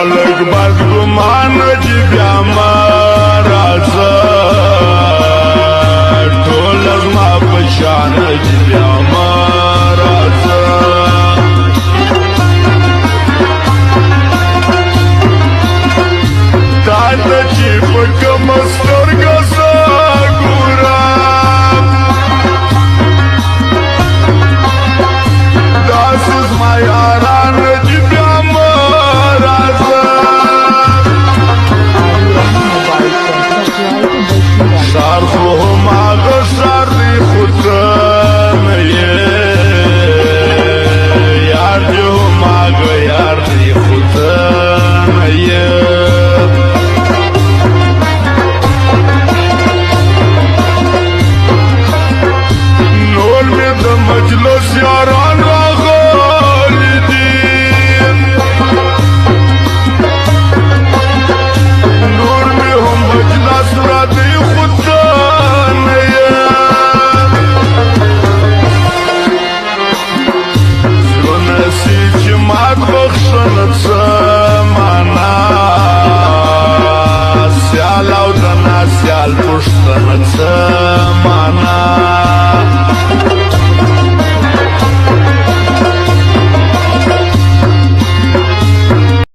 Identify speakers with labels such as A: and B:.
A: خلق بدګمان چې بیا مرزه ټول زما په شان چې بیا مرزه تا ته چې په کوم